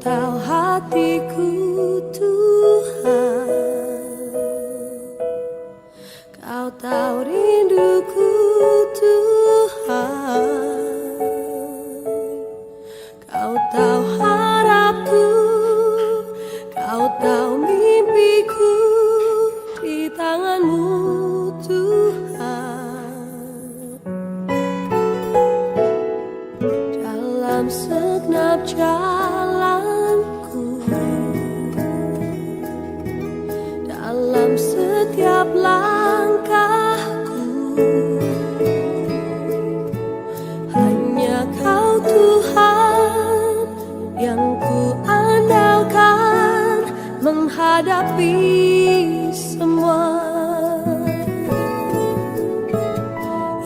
tahu hatiku Tuhan, Kau tahu rinduku Tuhan, Kau tahu harapku, Kau tahu mimpiku di tangan-Mu Tuhan. Dalam segenap jalanku, dalam setiap langkahku, hanya Kau Tuhan yang ku andalkan menghadapi semua.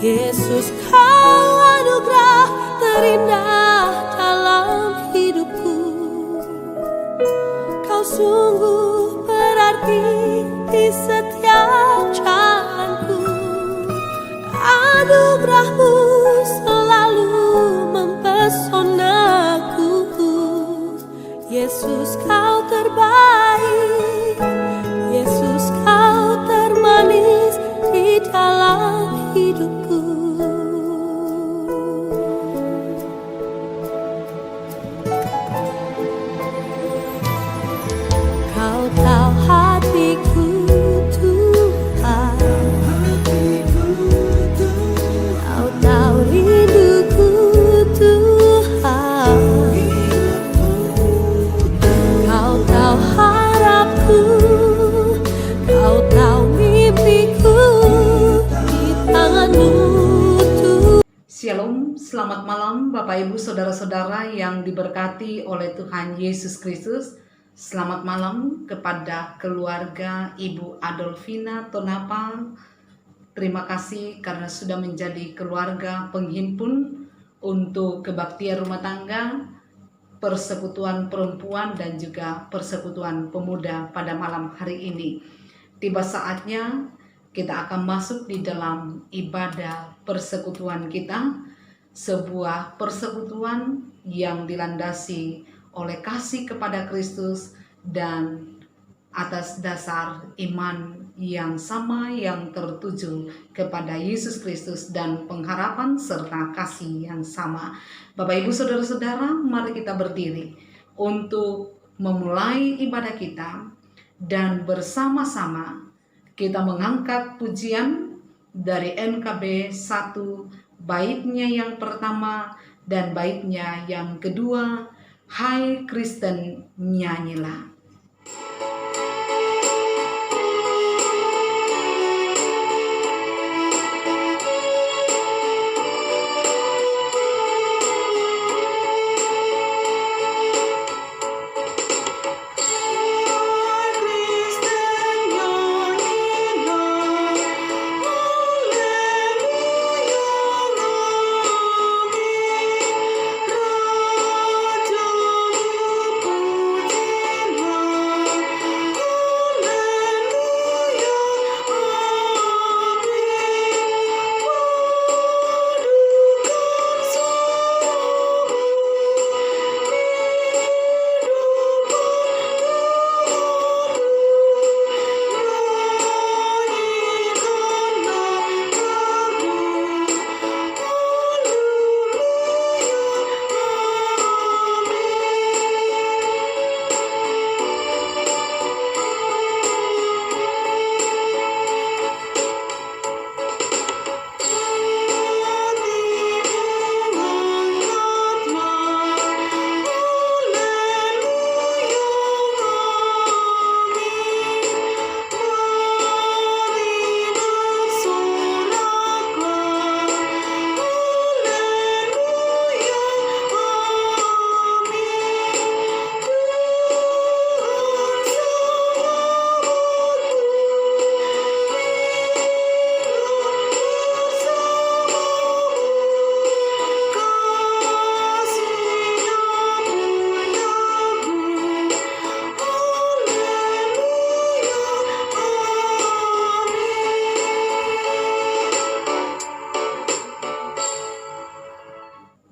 Yesus, Kau anugerah terindah dalam hidupku. Kau sungguh berarti di setiap jalanku. Anugerah-Mu selalu mempesonaku. Yesus, Kau terbaik. Yesus, Kau termanis di dalam hidupku. Kau tahu hatiku Tuhan, Kau tahu rinduku Tuhan, Kau tahu harapku, Kau tahu mimpiku di tangan-Mu Tuhan. Shalom, selamat malam Bapak Ibu Saudara-saudara yang diberkati oleh Tuhan Yesus Kristus. Selamat malam kepada keluarga Ibu Adolfina Tonapa. Terima kasih karena sudah menjadi keluarga penghimpun untuk kebaktian rumah tangga, persekutuan perempuan dan juga persekutuan pemuda pada malam hari ini. Tiba saatnya kita akan masuk di dalam ibadah persekutuan kita, sebuah persekutuan yang dilandasi oleh kasih kepada Kristus dan atas dasar iman yang sama yang tertuju kepada Yesus Kristus dan pengharapan serta kasih yang sama. Bapak Ibu Saudara-saudara, mari kita berdiri untuk memulai ibadah kita dan bersama-sama kita mengangkat pujian dari NKB 1 baitnya yang pertama dan baitnya yang kedua. Hai Kristen, nyanyilah.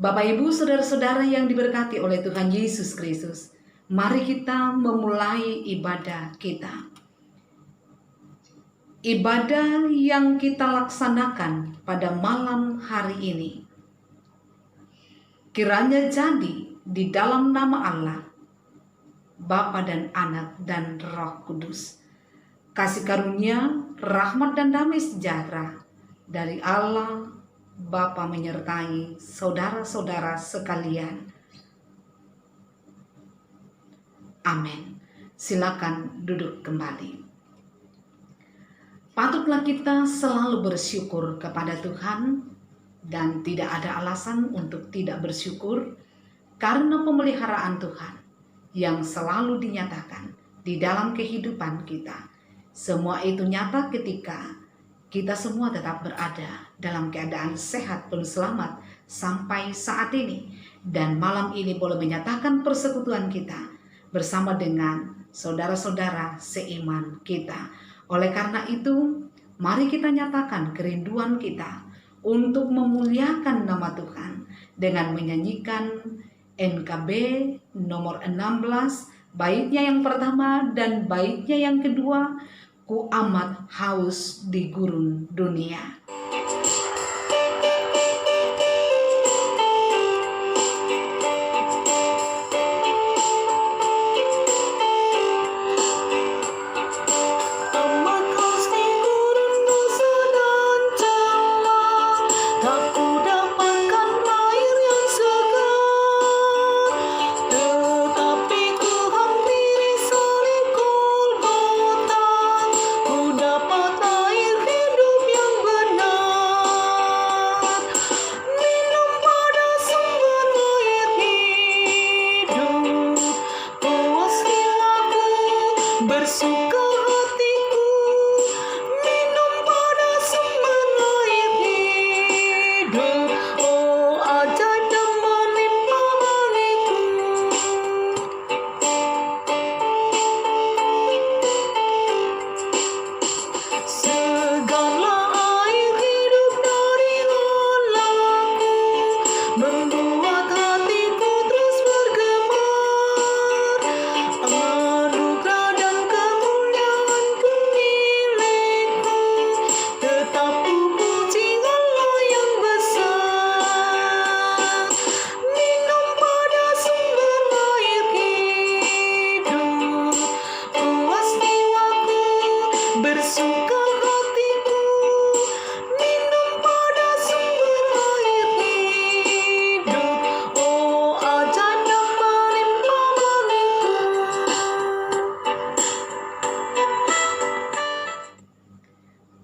Bapak Ibu Saudara-saudara yang diberkati oleh Tuhan Yesus Kristus, Mari kita memulai ibadah kita. Ibadah yang kita laksanakan pada malam hari ini kiranya jadi di dalam nama Allah, Bapa dan Anak dan Roh Kudus. Kasih karunia, rahmat dan damai sejahtera dari Allah Bapa menyertai saudara-saudara sekalian. Amin. Silakan duduk kembali. Patutlah kita selalu bersyukur kepada Tuhan dan tidak ada alasan untuk tidak bersyukur karena pemeliharaan Tuhan yang selalu dinyatakan di dalam kehidupan kita. Semua itu nyata ketika kita semua tetap berada dalam keadaan sehat dan selamat sampai saat ini. Dan malam ini boleh menyatakan persekutuan kita bersama dengan saudara-saudara seiman kita. Oleh karena itu, mari kita nyatakan kerinduan kita untuk memuliakan nama Tuhan dengan menyanyikan NKB nomor 16, baitnya yang pertama dan baitnya yang kedua, Ku amat haus di gurun dunia.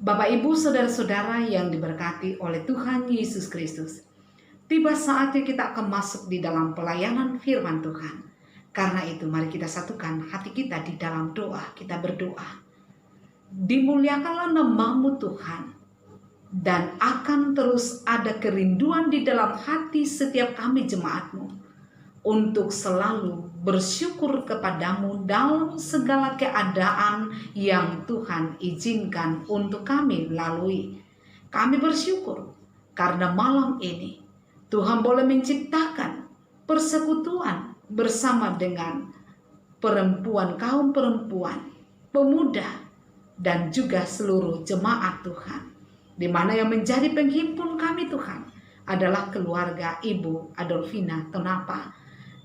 Bapak, Ibu, saudara-saudara yang diberkati oleh Tuhan Yesus Kristus, tiba saatnya kita akan masuk di dalam pelayanan firman Tuhan. Karena itu mari kita satukan hati kita di dalam doa. Kita berdoa. Dimuliakanlah nama-Mu Tuhan, dan akan terus ada kerinduan di dalam hati setiap kami jemaat-Mu untuk selalu bersyukur kepadamu dalam segala keadaan yang Tuhan izinkan untuk kami lalui. Kami bersyukur karena malam ini Tuhan boleh menciptakan persekutuan bersama dengan kaum perempuan, pemuda, dan juga seluruh jemaat Tuhan. Di mana yang menjadi penghimpun kami Tuhan adalah keluarga Ibu Adolfina Tonapa.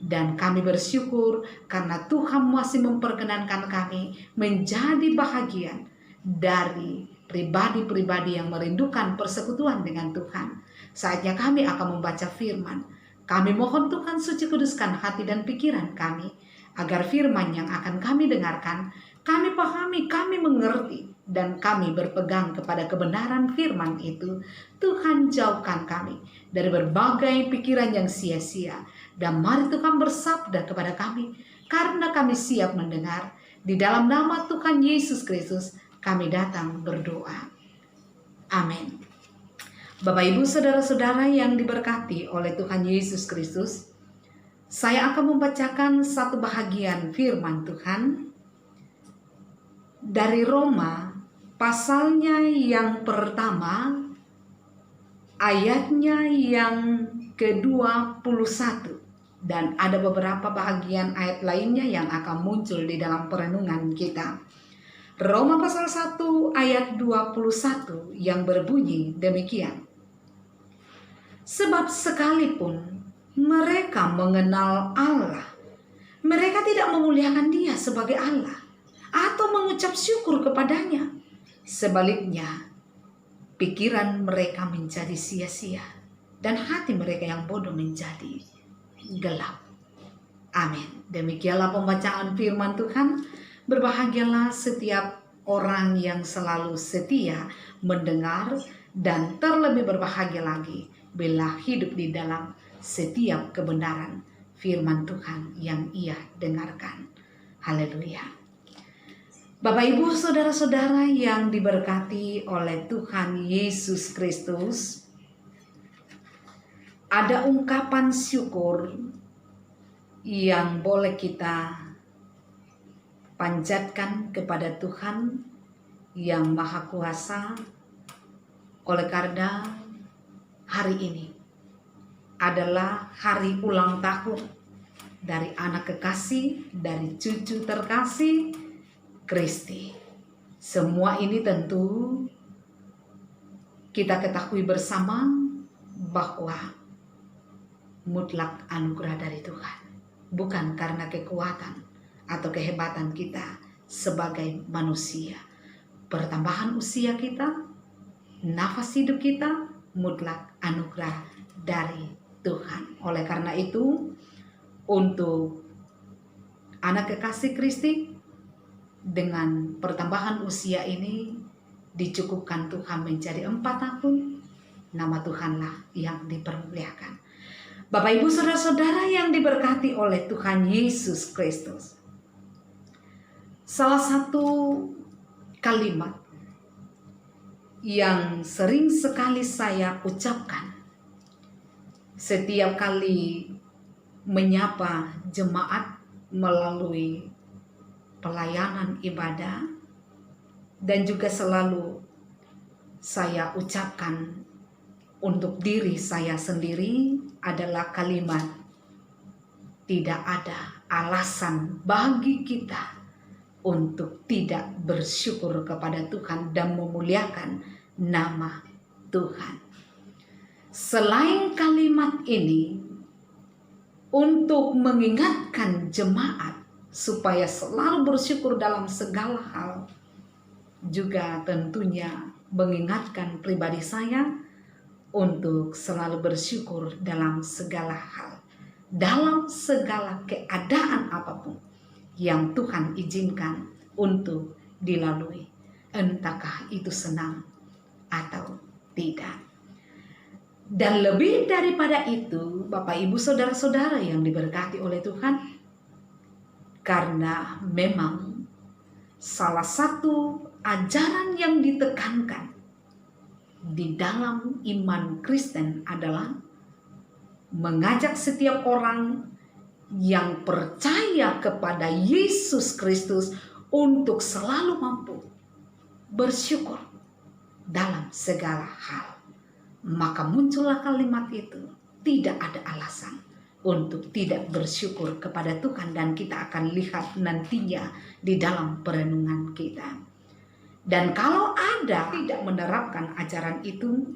Dan kami bersyukur karena Tuhan masih memperkenankan kami menjadi bahagian dari pribadi-pribadi yang merindukan persekutuan dengan Tuhan. Saatnya kami akan membaca firman. Kami mohon Tuhan suci kuduskan hati dan pikiran kami, agar firman yang akan kami dengarkan, kami pahami, kami mengerti, dan kami berpegang kepada kebenaran firman itu. Tuhan jauhkan kami dari berbagai pikiran yang sia-sia. Dan mari Tuhan bersabda kepada kami, karena kami siap mendengar. Di dalam nama Tuhan Yesus Kristus kami datang berdoa. Amin. Bapak, Ibu, saudara-saudara yang diberkati oleh Tuhan Yesus Kristus, saya akan membacakan satu bahagian firman Tuhan dari Roma, pasalnya yang pertama, ayatnya yang ke-21. Dan ada beberapa bahagian ayat lainnya yang akan muncul di dalam perenungan kita. Roma pasal 1 ayat 21 yang berbunyi demikian. Sebab sekalipun mereka mengenal Allah, mereka tidak memuliakan Dia sebagai Allah atau mengucap syukur kepadanya. Sebaliknya, pikiran mereka menjadi sia-sia dan hati mereka yang bodoh menjadi gelap. Amin. Demikianlah pembacaan firman Tuhan. Berbahagialah setiap orang yang selalu setia mendengar, dan terlebih berbahagia lagi bila hidup di dalam setiap kebenaran firman Tuhan yang ia dengarkan. Haleluya. Bapak Ibu saudara-saudara yang diberkati oleh Tuhan Yesus Kristus, ada ungkapan syukur yang boleh kita panjatkan kepada Tuhan yang Maha Kuasa, oleh karena hari ini adalah hari ulang tahun dari anak kekasih, dari cucu terkasih Kristi. Semua ini tentu kita ketahui bersama bahwa mutlak anugerah dari Tuhan, bukan karena kekuatan atau kehebatan kita sebagai manusia. Pertambahan usia kita, nafas hidup kita, mutlak anugerah dari Tuhan. Oleh karena itu, untuk anak kekasih Kristi, dengan pertambahan usia ini dicukupkan Tuhan menjadi 4 tahun, nama Tuhanlah yang dipermuliakan. Bapak Ibu saudara-saudara yang diberkati oleh Tuhan Yesus Kristus, salah satu kalimat yang sering sekali saya ucapkan setiap kali menyapa jemaat melalui pelayanan ibadah, dan juga selalu saya ucapkan untuk diri saya sendiri adalah kalimat, tidak ada alasan bagi kita untuk tidak bersyukur kepada Tuhan dan memuliakan nama Tuhan. Selain kalimat ini, untuk mengingatkan jemaat supaya selalu bersyukur dalam segala hal, juga tentunya mengingatkan pribadi saya untuk selalu bersyukur dalam segala hal, dalam segala keadaan apapun yang Tuhan izinkan untuk dilalui, entahkah itu senang atau tidak. Dan lebih daripada itu, Bapak Ibu saudara-saudara yang diberkati oleh Tuhan, karena memang salah satu ajaran yang ditekankan di dalam iman Kristen adalah mengajak setiap orang yang percaya kepada Yesus Kristus untuk selalu mampu bersyukur dalam segala hal. Maka muncullah kalimat itu, tidak ada alasan untuk tidak bersyukur kepada Tuhan, dan kita akan lihat nantinya di dalam perenungan kita. Dan kalau ada tidak menerapkan ajaran itu,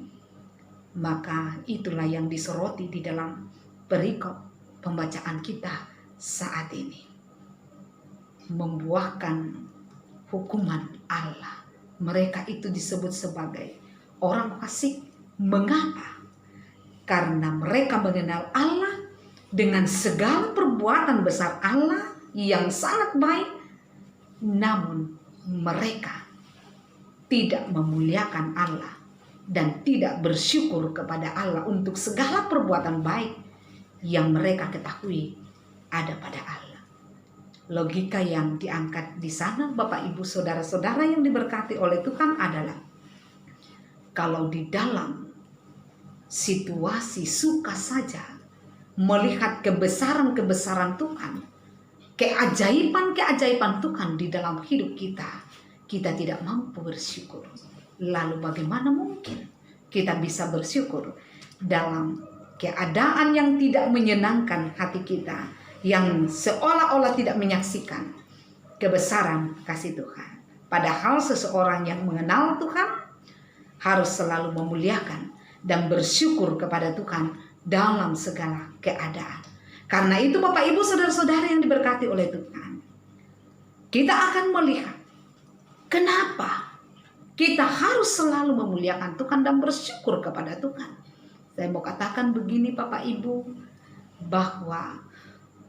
maka itulah yang disoroti di dalam perikop pembacaan kita saat ini. Membuahkan hukuman Allah. Mereka itu disebut sebagai orang fasik. Mengapa? Karena mereka mengenal Allah dengan segala perbuatan besar Allah yang sangat baik, namun mereka tidak memuliakan Allah dan tidak bersyukur kepada Allah untuk segala perbuatan baik yang mereka ketahui ada pada Allah. Logika yang diangkat di sana, Bapak Ibu saudara-saudara yang diberkati oleh Tuhan, adalah kalau di dalam situasi suka saja melihat kebesaran-kebesaran Tuhan, keajaiban-keajaiban Tuhan di dalam hidup kita, kita tidak mampu bersyukur. Lalu bagaimana mungkin kita bisa bersyukur dalam keadaan yang tidak menyenangkan hati kita, yang seolah-olah tidak menyaksikan kebesaran kasih Tuhan. Padahal seseorang yang mengenal Tuhan harus selalu memuliakan dan bersyukur kepada Tuhan dalam segala keadaan. Karena itu Bapak Ibu saudara-saudara yang diberkati oleh Tuhan, kita akan melihat kenapa kita harus selalu memuliakan Tuhan dan bersyukur kepada Tuhan. Saya mau katakan begini Bapak Ibu, bahwa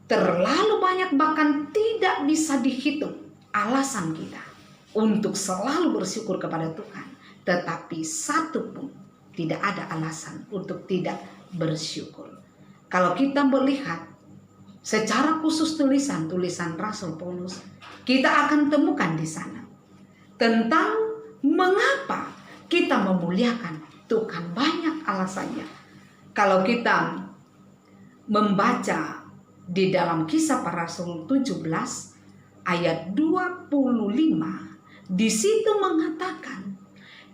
terlalu banyak bahkan tidak bisa dihitung alasan kita untuk selalu bersyukur kepada Tuhan. Tetapi satu pun tidak ada alasan untuk tidak bersyukur. Kalau kita melihat secara khusus tulisan Rasul Paulus, kita akan temukan di sana tentang mengapa kita memuliakan Tuhan. Banyak alasannya. Kalau kita membaca di dalam Kisah Para Rasul 17 ayat 25, di situ mengatakan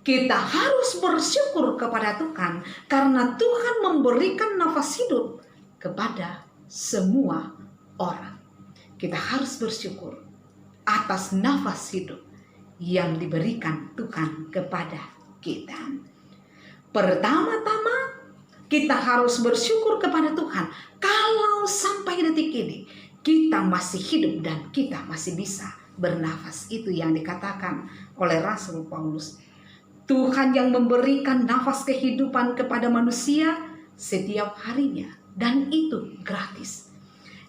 kita harus bersyukur kepada Tuhan karena Tuhan memberikan nafas hidup kepada semua orang. Kita harus bersyukur atas nafas hidup yang diberikan Tuhan kepada kita. Pertama-tama kita harus bersyukur kepada Tuhan kalau sampai detik ini kita masih hidup dan kita masih bisa bernafas. Itu yang dikatakan oleh Rasul Paulus. Tuhan yang memberikan nafas kehidupan kepada manusia setiap harinya, dan itu gratis.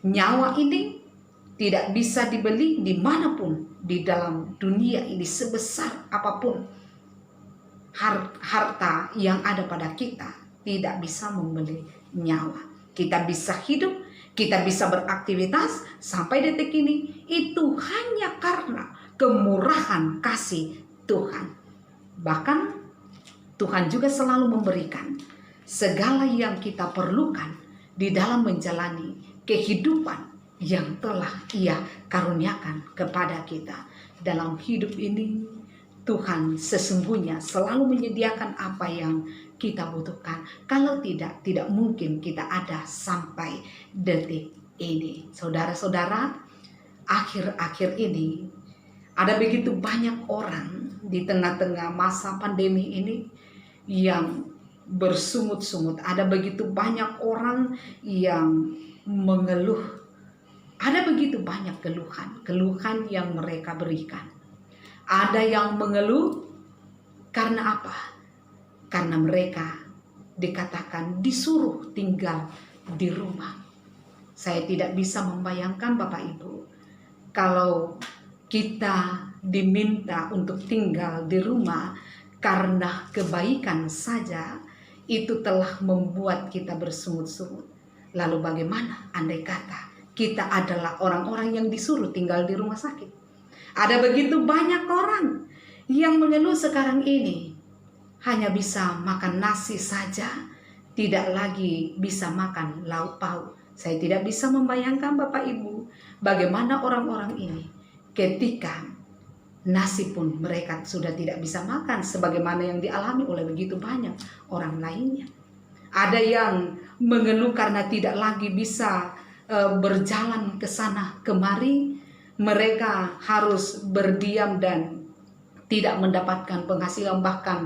Nyawa ini tidak bisa dibeli dimanapun di dalam dunia ini, sebesar apapun harta yang ada pada kita tidak bisa membeli nyawa. Kita bisa hidup, kita bisa beraktivitas sampai detik ini, itu hanya karena kemurahan kasih Tuhan. Bahkan Tuhan juga selalu memberikan segala yang kita perlukan di dalam menjalani kehidupan yang telah Ia karuniakan kepada kita. Dalam hidup ini Tuhan sesungguhnya selalu menyediakan apa yang kita butuhkan. Kalau tidak mungkin kita ada sampai detik ini. Saudara-saudara, akhir-akhir ini ada begitu banyak orang di tengah-tengah masa pandemi ini yang bersungut-sungut. Ada begitu banyak orang yang mengeluh. Ada begitu banyak keluhan yang mereka berikan. Ada yang mengeluh karena apa? Karena mereka dikatakan disuruh tinggal di rumah. Saya tidak bisa membayangkan Bapak Ibu, kalau kita diminta untuk tinggal di rumah karena kebaikan saja, itu telah membuat kita bersungut-sungut. Lalu bagaimana andai kata kita adalah orang-orang yang disuruh tinggal di rumah sakit? Ada begitu banyak orang yang mengeluh sekarang ini hanya bisa makan nasi saja, tidak lagi bisa makan lauk pauk. Saya tidak bisa membayangkan Bapak Ibu bagaimana orang-orang ini ketika nasi pun mereka sudah tidak bisa makan sebagaimana yang dialami oleh begitu banyak orang lainnya. Ada yang mengeluh karena tidak lagi bisa berjalan ke sana kemari. Mereka harus berdiam dan tidak mendapatkan penghasilan. Bahkan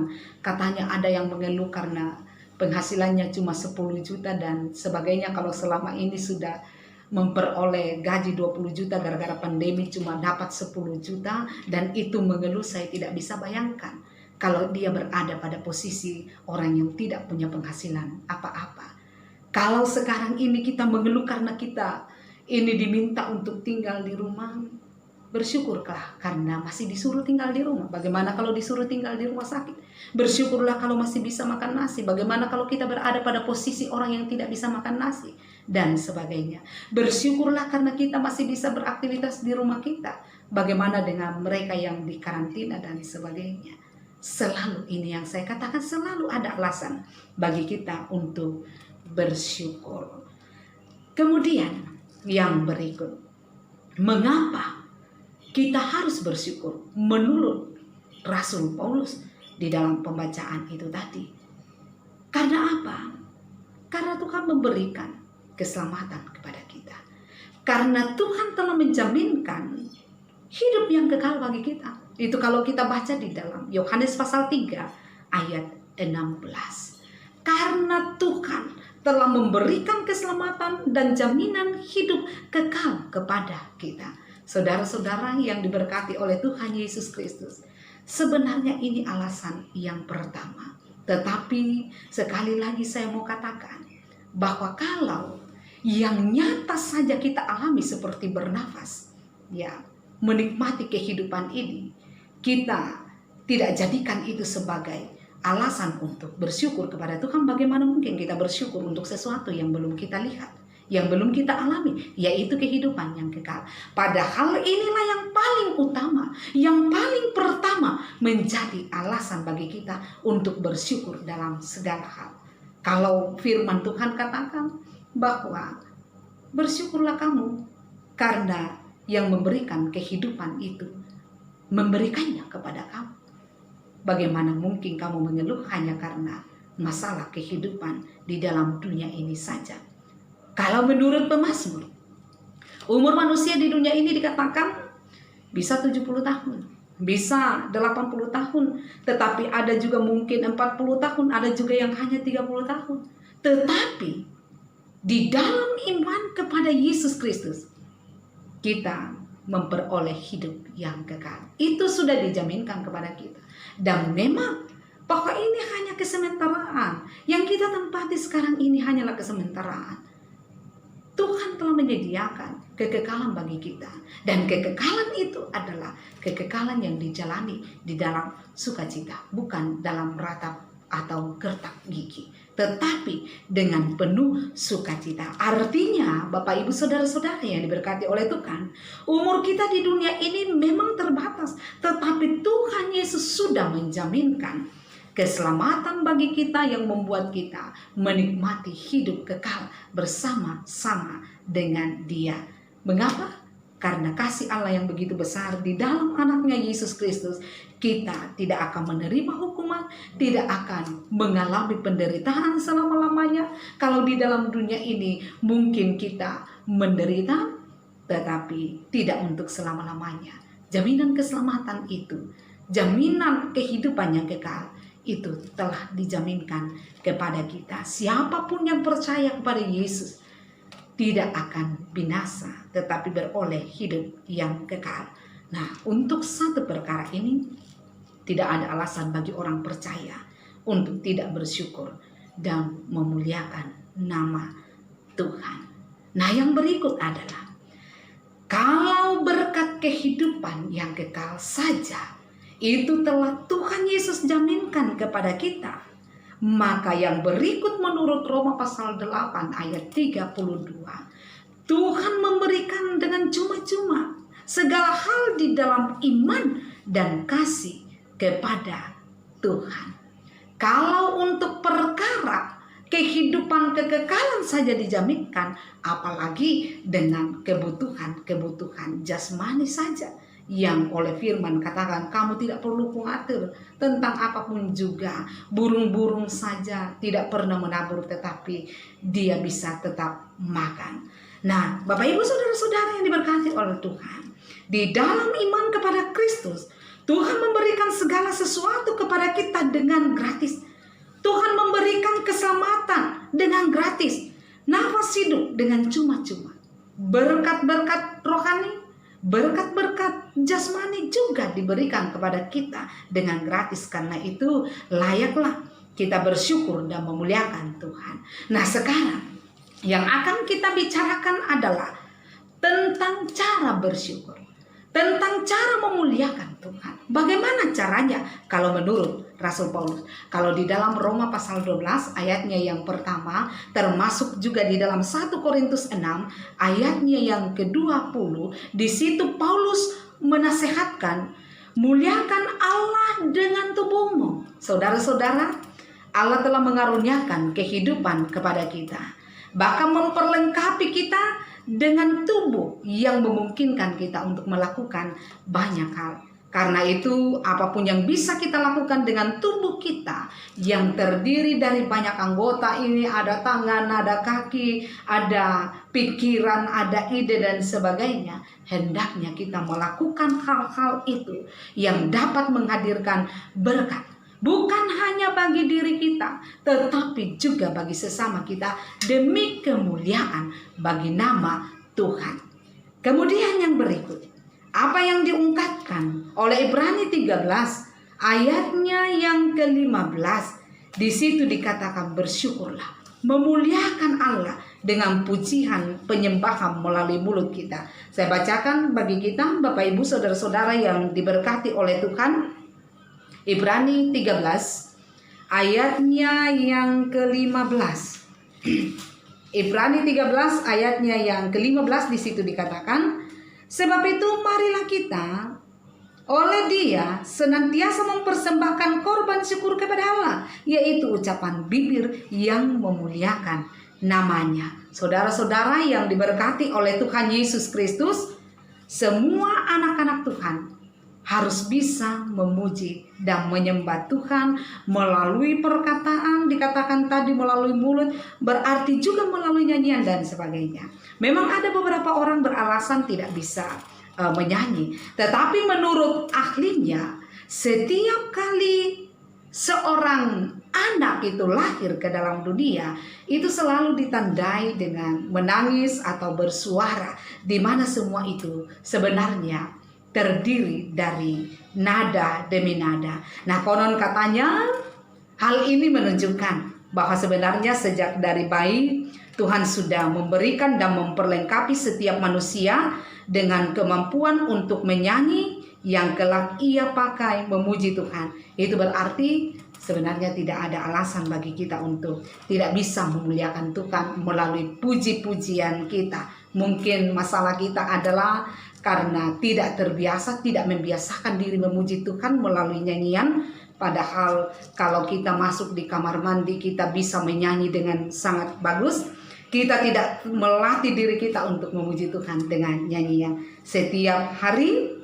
katanya ada yang mengeluh karena penghasilannya cuma 10 juta dan sebagainya. Kalau selama ini sudah memperoleh gaji 20 juta, gara-gara pandemi cuma dapat 10 juta. Dan itu mengeluh. Saya tidak bisa bayangkan kalau dia berada pada posisi orang yang tidak punya penghasilan apa-apa. Kalau sekarang ini kita mengeluh karena kita ini diminta untuk tinggal di rumah, bersyukurlah karena masih disuruh tinggal di rumah. Bagaimana kalau disuruh tinggal di rumah sakit? Bersyukurlah kalau masih bisa makan nasi. Bagaimana kalau kita berada pada posisi orang yang tidak bisa makan nasi dan sebagainya? Bersyukurlah karena kita masih bisa beraktivitas di rumah kita. Bagaimana dengan mereka yang di karantina dan sebagainya? Selalu ini yang saya katakan, selalu ada alasan bagi kita untuk bersyukur. Kemudian yang berikut, mengapa kita harus bersyukur menurut Rasul Paulus di dalam pembacaan itu tadi? Karena apa? Karena Tuhan memberikan keselamatan kepada kita. Karena Tuhan telah menjaminkan hidup yang kekal bagi kita. Itu kalau kita baca di dalam Yohanes pasal 3 ayat 16. Karena Tuhan telah memberikan keselamatan dan jaminan hidup kekal kepada kita. Saudara-saudara yang diberkati oleh Tuhan Yesus Kristus, sebenarnya ini alasan yang pertama. Tetapi sekali lagi saya mau katakan bahwa kalau yang nyata saja kita alami seperti bernafas, ya, menikmati kehidupan ini, kita tidak jadikan itu sebagai alasan untuk bersyukur kepada Tuhan. Bagaimana mungkin kita bersyukur untuk sesuatu yang belum kita lihat, yang belum kita alami, yaitu kehidupan yang kekal. Padahal inilah yang paling utama, yang paling pertama menjadi alasan bagi kita untuk bersyukur dalam segala hal. Kalau firman Tuhan katakan bahwa bersyukurlah kamu karena yang memberikan kehidupan itu memberikannya kepada kamu. Bagaimana mungkin kamu mengeluh hanya karena masalah kehidupan di dalam dunia ini saja? Kalau menurut pemazmur, umur manusia di dunia ini dikatakan bisa 70 tahun, bisa 80 tahun, tetapi ada juga mungkin 40 tahun, ada juga yang hanya 30 tahun. Tetapi di dalam iman kepada Yesus Kristus, kita memperoleh hidup yang kekal. Itu sudah dijaminkan kepada kita. Dan memang bahwa ini hanya kesementaraan. Yang kita tempati sekarang ini hanyalah kesementaraan. Tuhan telah menyediakan kekekalan bagi kita. Dan kekekalan itu adalah kekekalan yang dijalani di dalam sukacita. Bukan dalam ratap atau gertak gigi, tetapi dengan penuh sukacita. Artinya, Bapak Ibu Saudara-saudara yang diberkati oleh Tuhan, umur kita di dunia ini memang terbatas, tetapi Tuhan Yesus sudah menjaminkan keselamatan bagi kita yang membuat kita menikmati hidup kekal bersama-sama dengan Dia. Mengapa? Karena kasih Allah yang begitu besar di dalam anaknya Yesus Kristus, kita tidak akan menerima hukuman, tidak akan mengalami penderitaan selama-lamanya. Kalau di dalam dunia ini mungkin kita menderita, tetapi tidak untuk selama-lamanya. Jaminan keselamatan itu, jaminan kehidupan yang kekal, itu telah dijaminkan kepada kita. Siapapun yang percaya kepada Yesus tidak akan binasa, tetapi beroleh hidup yang kekal. Nah, untuk satu perkara ini, tidak ada alasan bagi orang percaya untuk tidak bersyukur dan memuliakan nama Tuhan. Nah, yang berikut adalah, kalau berkat kehidupan yang kekal saja, itu telah Tuhan Yesus jaminkan kepada kita, maka yang berikut menurut Roma pasal 8 ayat 32, Tuhan memberikan dengan cuma-cuma segala hal di dalam iman dan kasih kepada Tuhan. Kalau untuk perkara kehidupan kekekalan saja dijaminkan, apalagi dengan kebutuhan jasmani saja, yang oleh firman katakan kamu tidak perlu khawatir tentang apapun juga. Burung-burung saja tidak pernah menabur, tetapi dia bisa tetap makan. Nah, Bapak Ibu Saudara-saudara yang diberkati oleh Tuhan, di dalam iman kepada Kristus, Tuhan memberikan segala sesuatu kepada kita dengan gratis. Tuhan memberikan keselamatan dengan gratis, nafas hidup dengan cuma-cuma, berkat-berkat rohani, berkat-berkat jasmani juga diberikan kepada kita dengan gratis. Karena itu layaklah kita bersyukur dan memuliakan Tuhan. Nah, sekarang yang akan kita bicarakan adalah tentang cara bersyukur, tentang cara memuliakan Tuhan. Bagaimana caranya? Kalau menurut Rasul Paulus, kalau di dalam Roma pasal 12 ayatnya yang pertama, termasuk juga di dalam 1 Korintus 6 ayatnya yang ke-20, di situ Paulus menasehatkan, muliakan Allah dengan tubuhmu. Saudara-saudara, Allah telah mengaruniakan kehidupan kepada kita, bahkan memperlengkapi kita dengan tubuh yang memungkinkan kita untuk melakukan banyak hal. Karena itu, apapun yang bisa kita lakukan dengan tubuh kita yang terdiri dari banyak anggota ini, ada tangan, ada kaki, ada pikiran, ada ide dan sebagainya, hendaknya kita melakukan hal-hal itu yang dapat menghadirkan berkat. Bukan hanya bagi diri kita, tetapi juga bagi sesama kita demi kemuliaan bagi nama Tuhan. Kemudian yang berikut, apa yang diungkapkan oleh Ibrani 13 ayatnya yang ke-15. Di situ dikatakan bersyukurlah, memuliakan Allah dengan pujian penyembahan melalui mulut kita. Saya bacakan bagi kita, Bapak Ibu Saudara-saudara yang diberkati oleh Tuhan. Ibrani 13 ayatnya yang ke-15. Ibrani 13 ayatnya yang ke-15, di situ dikatakan, sebab itu marilah kita oleh Dia senantiasa mempersembahkan korban syukur kepada Allah, yaitu ucapan bibir yang memuliakan namanya. Saudara-saudara yang diberkati oleh Tuhan Yesus Kristus, semua anak-anak Tuhan harus bisa memuji dan menyembah Tuhan melalui perkataan, dikatakan tadi melalui mulut, berarti juga melalui nyanyian dan sebagainya. Memang ada beberapa orang beralasan tidak bisa menyanyi, tetapi menurut ahlinya, setiap kali seorang anak itu lahir ke dalam dunia, itu selalu ditandai dengan menangis atau bersuara, di mana semua itu sebenarnya terdiri dari nada demi nada. Nah, konon katanya hal ini menunjukkan bahwa sebenarnya sejak dari bayi Tuhan sudah memberikan dan memperlengkapi setiap manusia dengan kemampuan untuk menyanyi yang kelak ia pakai memuji Tuhan. Itu berarti sebenarnya tidak ada alasan bagi kita untuk tidak bisa memuliakan Tuhan melalui puji-pujian kita. Mungkin masalah kita adalah karena tidak terbiasa, tidak membiasakan diri memuji Tuhan melalui nyanyian. Padahal kalau kita masuk di kamar mandi, kita bisa menyanyi dengan sangat bagus. Kita tidak melatih diri kita untuk memuji Tuhan dengan nyanyian. Setiap hari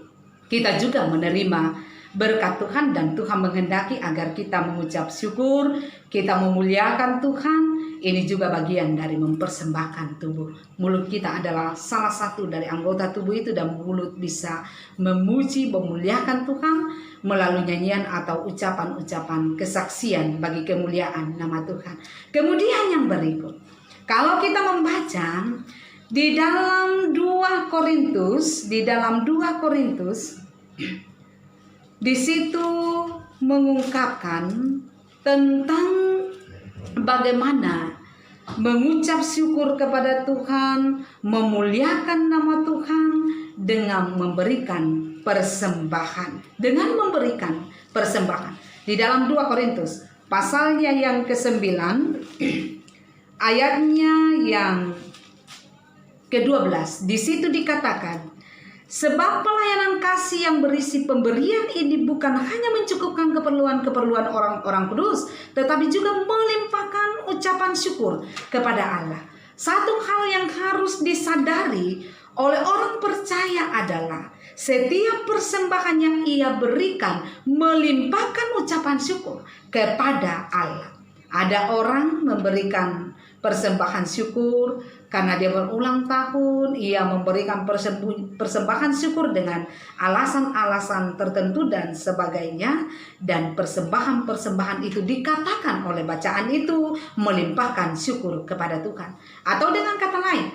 kita juga menerima berkat Tuhan, dan Tuhan menghendaki agar kita mengucap syukur, kita memuliakan Tuhan. Ini juga bagian dari mempersembahkan tubuh. Mulut kita adalah salah satu dari anggota tubuh itu, dan mulut bisa memuji, memuliakan Tuhan melalui nyanyian atau ucapan-ucapan kesaksian bagi kemuliaan nama Tuhan. Kemudian yang berikut, kalau kita membaca di dalam 2 Korintus, di situ mengungkapkan tentang bagaimana mengucap syukur kepada Tuhan, memuliakan nama Tuhan dengan memberikan persembahan. Di dalam 2 Korintus pasalnya yang ke-9 ayatnya yang ke-12. Di situ dikatakan, sebab pelayanan kasih yang berisi pemberian ini bukan hanya mencukupkan keperluan-keperluan orang-orang kudus, tetapi juga melimpahkan ucapan syukur kepada Allah. Satu hal yang harus disadari oleh orang percaya adalah setiap persembahan yang ia berikan melimpahkan ucapan syukur kepada Allah. Ada orang memberikan persembahan syukur karena dia berulang tahun, ia memberikan persembahan syukur dengan alasan-alasan tertentu dan sebagainya. Dan persembahan-persembahan itu dikatakan oleh bacaan itu melimpahkan syukur kepada Tuhan. Atau dengan kata lain,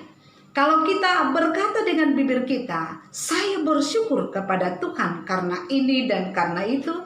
kalau kita berkata dengan bibir kita, saya bersyukur kepada Tuhan karena ini dan karena itu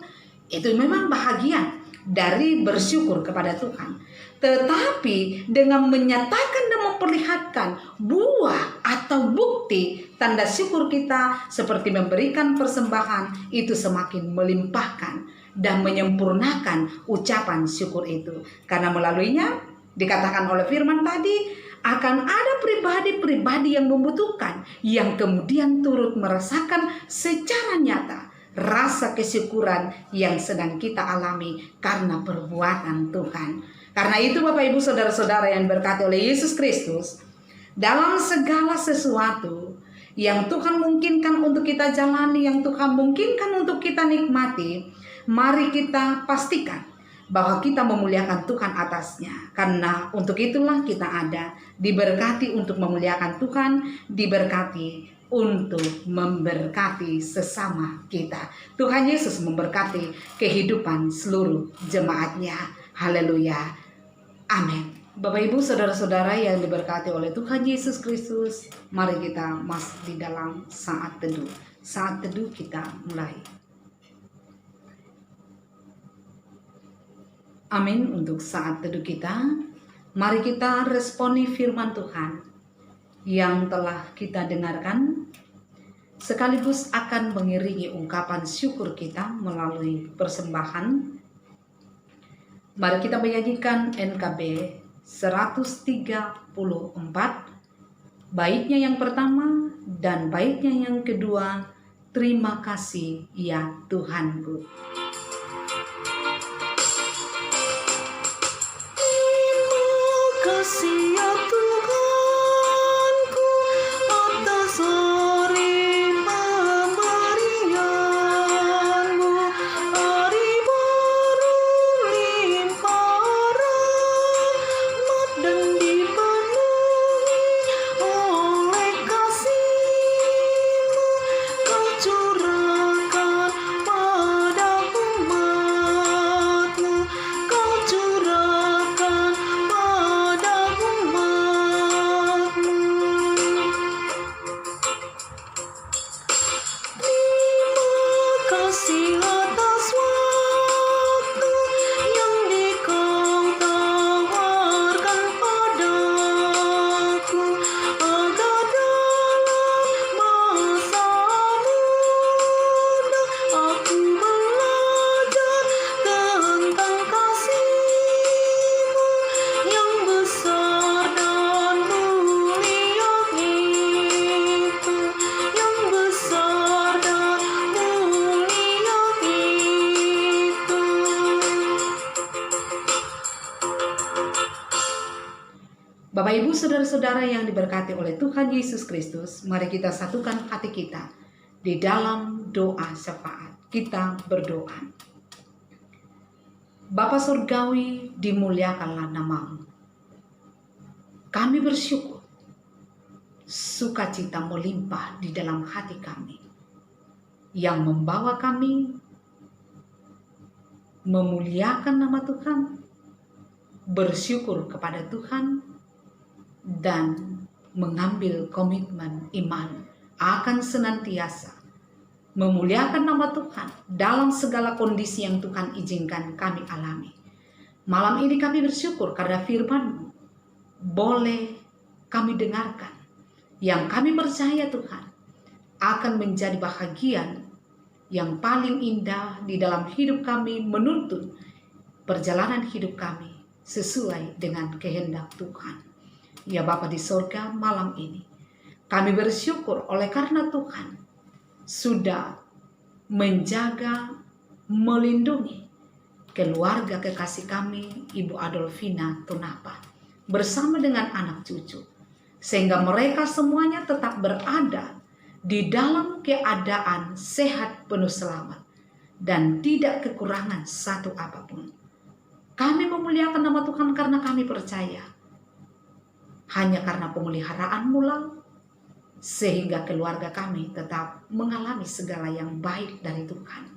memang bahagian dari bersyukur kepada Tuhan. Tetapi dengan menyatakan dan memperlihatkan buah atau bukti tanda syukur kita seperti memberikan persembahan, itu semakin melimpahkan dan menyempurnakan ucapan syukur itu. Karena melaluinya dikatakan oleh firman tadi, akan ada pribadi-pribadi yang membutuhkan, yang kemudian turut merasakan secara nyata rasa kesyukuran yang sedang kita alami karena perbuatan Tuhan. Karena itu Bapak Ibu Saudara-saudara yang berkati oleh Yesus Kristus, dalam segala sesuatu yang Tuhan mungkinkan untuk kita jalani, yang Tuhan mungkinkan untuk kita nikmati, mari kita pastikan bahwa kita memuliakan Tuhan atasnya. Karena untuk itulah kita ada, diberkati untuk memuliakan Tuhan, diberkati untuk memberkati sesama kita. Tuhan Yesus memberkati kehidupan seluruh jemaatnya. Haleluya. Amin. Bapak Ibu saudara-saudara yang diberkati oleh Tuhan Yesus Kristus, mari kita masuk di dalam saat teduh. Saat teduh kita mulai. Amin. Untuk saat teduh kita, mari kita responi firman Tuhan yang telah kita dengarkan, sekaligus akan mengiringi ungkapan syukur kita melalui persembahan. Mari kita menyanyikan NKB 134, baitnya yang pertama dan baitnya yang kedua, terima kasih ya Tuhanku. Terima kasih ya Tuhanku atas hari pemberian-Mu, hari baru limpah rahmat dan dipenuhi oleh kasih-Mu. Kau curahkan pada umat-Mu, Kau curahkan pada umat-Mu. Terima kasih atas waktu yang Kau tawarkan padaku, agar dalam masa muda aku belajar tentang kasih-Mu yang besar dan mulia itu, yang besar dan mulia itu. Bapak Ibu saudara-saudara yang diberkati oleh Tuhan Yesus Kristus, mari kita satukan hati kita di dalam doa syafaat. Kita berdoa. Bapa surgawi, dimuliakanlah nama-Mu. Kami bersyukur, sukacita melimpah di dalam hati kami, yang membawa kami memuliakan nama Tuhan, bersyukur kepada Tuhan, dan mengambil komitmen iman akan senantiasa memuliakan nama Tuhan dalam segala kondisi yang Tuhan izinkan kami alami. Malam ini kami bersyukur karena firman-Mu boleh kami dengarkan, yang kami percaya Tuhan akan menjadi bahagian yang paling indah di dalam hidup kami, menuntun perjalanan hidup kami sesuai dengan kehendak Tuhan. Ya Bapa di sorga, malam ini kami bersyukur oleh karena Tuhan sudah menjaga, melindungi keluarga kekasih kami, Ibu Adolfina Tonapa, bersama dengan anak cucu, sehingga mereka semuanya tetap berada di dalam keadaan sehat penuh selamat dan tidak kekurangan satu apapun. Kami memuliakan nama Tuhan karena kami percaya hanya karena pemeliharaan-Mu lah, sehingga keluarga kami tetap mengalami segala yang baik dari Tuhan.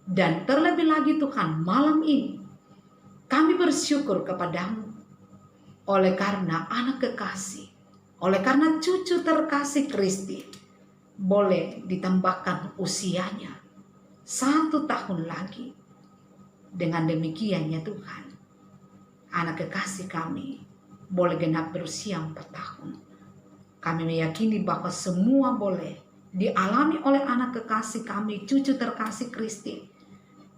Dan terlebih lagi Tuhan, malam ini kami bersyukur kepada-Mu oleh karena anak kekasih, oleh karena cucu terkasih Kristi boleh ditambahkan usianya 1 tahun lagi. Dengan demikian ya Tuhan, anak kekasih kami boleh genap berusia 4 tahun. Kami meyakini bahwa semua boleh dialami oleh anak kekasih kami, cucu terkasih Kristi,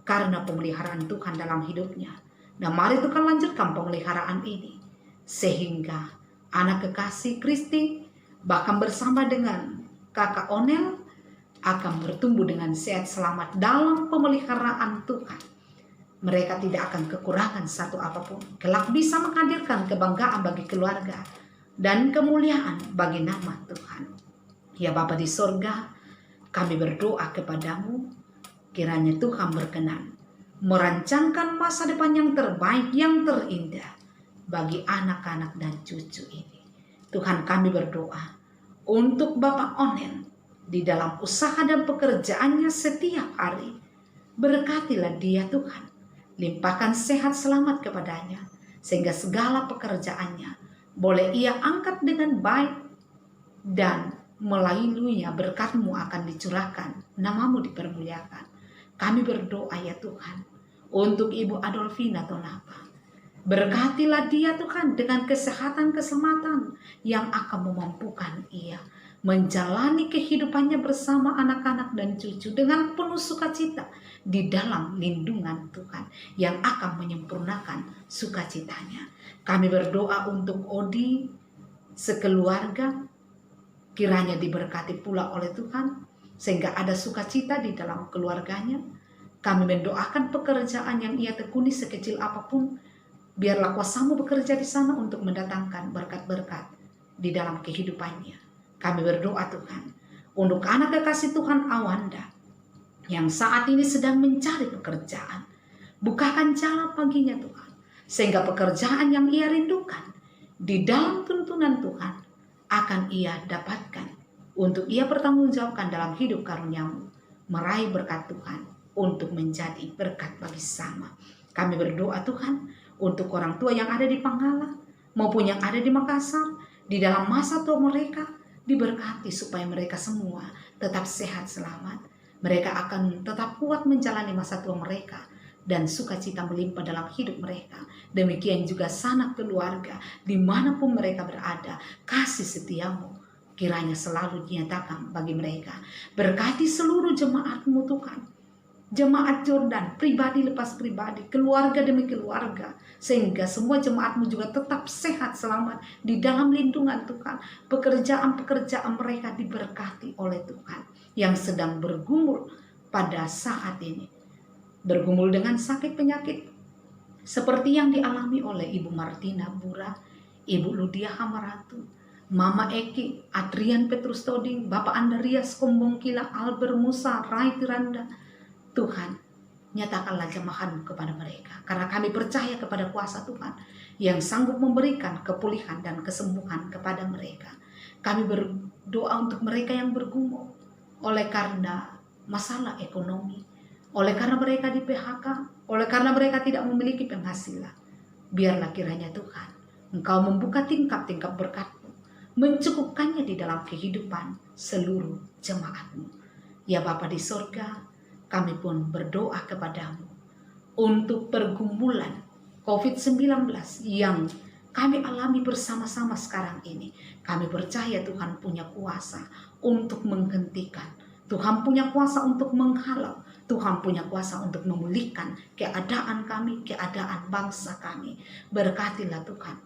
karena pemeliharaan Tuhan dalam hidupnya. Dan mari Tuhan lanjutkan pemeliharaan ini, sehingga anak kekasih Kristi bahkan bersama dengan kakak Onel akan bertumbuh dengan sehat selamat dalam pemeliharaan Tuhan. Mereka tidak akan kekurangan satu apapun. Kelak bisa menghadirkan kebanggaan bagi keluarga dan kemuliaan bagi nama Tuhan. Ya Bapa di sorga, kami berdoa kepadamu, kiranya Tuhan berkenan merancangkan masa depan yang terbaik, yang terindah bagi anak-anak dan cucu ini. Tuhan, kami berdoa untuk Bapak Onen di dalam usaha dan pekerjaannya setiap hari. Berkatilah dia Tuhan, limpahkan sehat selamat kepadanya, sehingga segala pekerjaannya boleh ia angkat dengan baik, dan melaluinya berkat-Mu akan dicurahkan, nama-Mu dipermuliakan. Kami berdoa ya Tuhan, untuk Ibu Adolfina Tonapa. Berkatilah dia Tuhan dengan kesehatan keselamatan yang akan memampukan ia menjalani kehidupannya bersama anak-anak dan cucu dengan penuh sukacita di dalam lindungan Tuhan yang akan menyempurnakan sukacitanya. Kami berdoa untuk Odi sekeluarga, kiranya diberkati pula oleh Tuhan sehingga ada sukacita di dalam keluarganya. Kami mendoakan pekerjaan yang ia tekuni sekecil apapun, biarlah kuasa-Mu bekerja di sana untuk mendatangkan berkat-berkat di dalam kehidupannya. Kami berdoa Tuhan untuk anak kekasih Tuhan Awanda yang saat ini sedang mencari pekerjaan. Bukakan jalan baginya Tuhan, sehingga pekerjaan yang ia rindukan di dalam tuntunan Tuhan akan ia dapatkan untuk ia bertanggungjawabkan dalam hidup karunia-Mu, meraih berkat Tuhan untuk menjadi berkat bagi sama. Kami berdoa Tuhan untuk orang tua yang ada di Panggala maupun yang ada di Makassar, di dalam masa tua mereka diberkati supaya mereka semua tetap sehat selamat. Mereka akan tetap kuat menjalani masa tua mereka dan sukacita melimpah dalam hidup mereka. Demikian juga sanak keluarga dimanapun mereka berada, kasih setia-Mu kiranya selalu dinyatakan bagi mereka. Berkati seluruh jemaat-Mu Tuhan, jemaat Jordan, pribadi lepas pribadi, keluarga demi keluarga, sehingga semua jemaat-Mu juga tetap sehat selamat di dalam lindungan Tuhan. Pekerjaan-pekerjaan mereka diberkati oleh Tuhan yang sedang bergumul pada saat ini, bergumul dengan sakit penyakit seperti yang dialami oleh Ibu Martina Bura, Ibu Ludia Hamaratu, Mama Eki, Adrian Petrus Toding, Bapak Andarias Kombongkila, Albert Musa, Rai Tiranda. Tuhan, nyatakanlah jemahan kepada mereka, karena kami percaya kepada kuasa Tuhan yang sanggup memberikan kepulihan dan kesembuhan kepada mereka. Kami berdoa untuk mereka yang bergumul oleh karena masalah ekonomi, oleh karena mereka di PHK, oleh karena mereka tidak memiliki penghasilan. Biarlah kiranya Tuhan, Engkau membuka tingkap-tingkap berkat-Mu, mencukupkannya di dalam kehidupan seluruh jemaat-Mu. Ya Bapa di sorga, kami pun berdoa kepadamu untuk pergumulan COVID-19 yang kami alami bersama-sama sekarang ini. Kami percaya Tuhan punya kuasa untuk menghentikan. Tuhan punya kuasa untuk menghalau. Tuhan punya kuasa untuk memulihkan keadaan kami, keadaan bangsa kami. Berkatilah Tuhan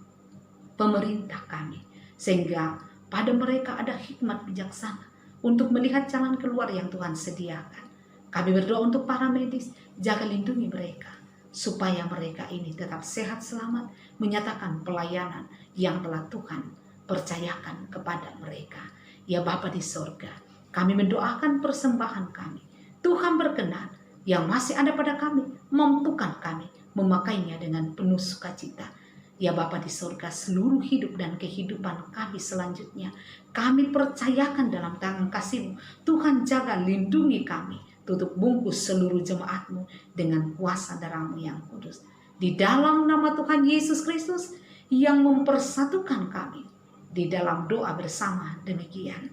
pemerintah kami, sehingga pada mereka ada hikmat bijaksana untuk melihat jalan keluar yang Tuhan sediakan. Kami berdoa untuk para medis, jaga lindungi mereka, supaya mereka ini tetap sehat selamat, menyatakan pelayanan yang telah Tuhan percayakan kepada mereka. Ya Bapa di sorga, kami mendoakan persembahan kami. Tuhan berkenan yang masih ada pada kami, mampukan kami memakainya dengan penuh sukacita. Ya Bapa di sorga, seluruh hidup dan kehidupan kami selanjutnya, kami percayakan dalam tangan kasih-Mu. Tuhan jaga lindungi kami, tutup bungkus seluruh jemaat-Mu dengan kuasa darah-Mu yang kudus. Di dalam nama Tuhan Yesus Kristus yang mempersatukan kami, di dalam doa bersama demikian.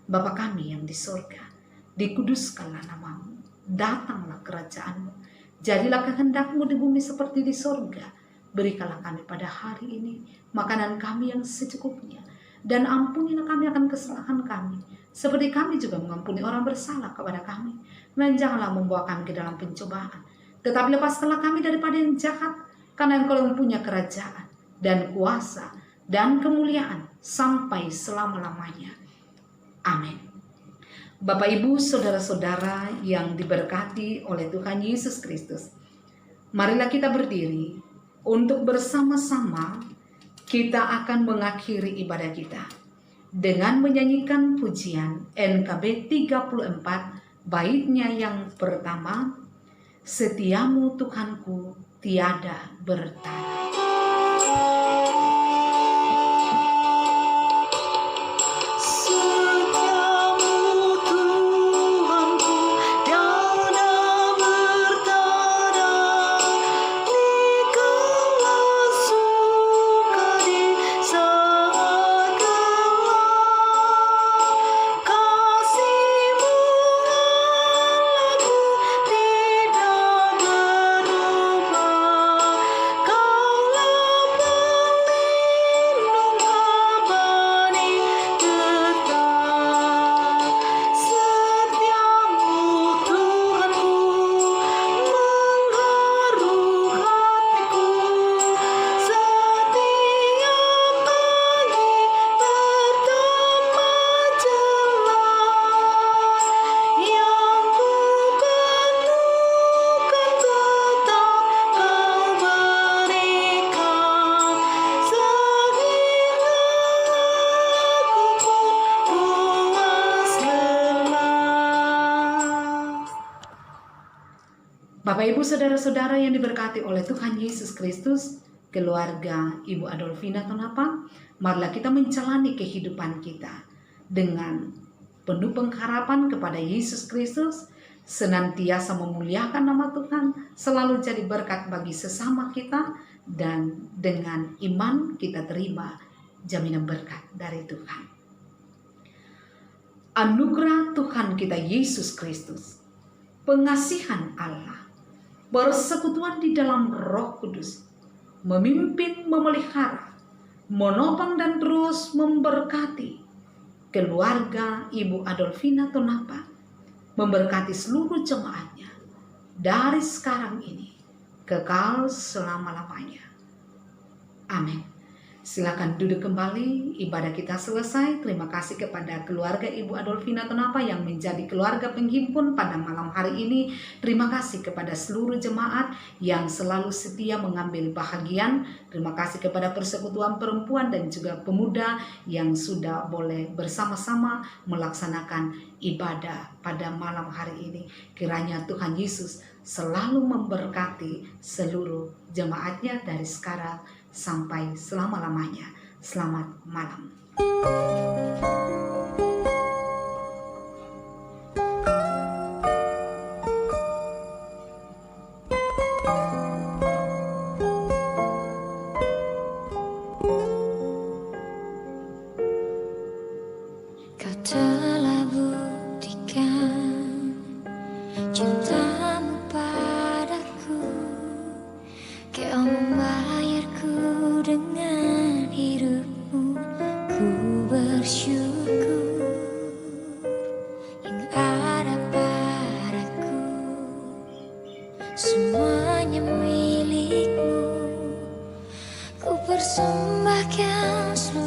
Bapa kami yang di sorga, dikuduskanlah nama-Mu, datanglah kerajaan-Mu, jadilah kehendak-Mu di bumi seperti di sorga. Berikanlah kami pada hari ini makanan kami yang secukupnya, dan ampunilah kami akan kesalahan kami, seperti kami juga mengampuni orang bersalah kepada kami. Dan janganlah membawa kami ke dalam pencobaan, tetapi lepaskanlah kami daripada yang jahat, karena Engkau yang punya kerajaan dan kuasa dan kemuliaan sampai selama-lamanya. Amin. Bapak Ibu saudara-saudara yang diberkati oleh Tuhan Yesus Kristus, marilah kita berdiri untuk bersama-sama kita akan mengakhiri ibadah kita dengan menyanyikan pujian NKB 34 baitnya yang pertama, Setiamu Tuhanku tiada bertara. Bapak Ibu Saudara-saudara yang diberkati oleh Tuhan Yesus Kristus, keluarga Ibu Adolfina Tonapa, marilah kita menjalani kehidupan kita dengan penuh pengharapan kepada Yesus Kristus, senantiasa memuliakan nama Tuhan, selalu jadi berkat bagi sesama kita, dan dengan iman kita terima jaminan berkat dari Tuhan. Anugerah Tuhan kita Yesus Kristus, pengasihan Allah, persekutuan di dalam Roh Kudus, memimpin, memelihara, menopang dan terus memberkati keluarga Ibu Adolfina Tonapa, memberkati seluruh jemaatnya dari sekarang ini kekal selama-lamanya. Amin. Silakan duduk kembali, ibadah kita selesai. Terima kasih kepada keluarga Ibu Adolfina Tonapa yang menjadi keluarga penghimpun pada malam hari ini. Terima kasih kepada seluruh jemaat yang selalu setia mengambil bahagian. Terima kasih kepada persekutuan perempuan dan juga pemuda yang sudah boleh bersama-sama melaksanakan ibadah pada malam hari ini. Kiranya Tuhan Yesus selalu memberkati seluruh jemaatnya dari sekarang sampai selama-lamanya. Selamat malam. Kau telah buktikan cintamu padaku, kau membayarku dengan hidupmu. Ku bersyukur yang ada padaku, semuanya milikmu. Ku persembahkan seluruh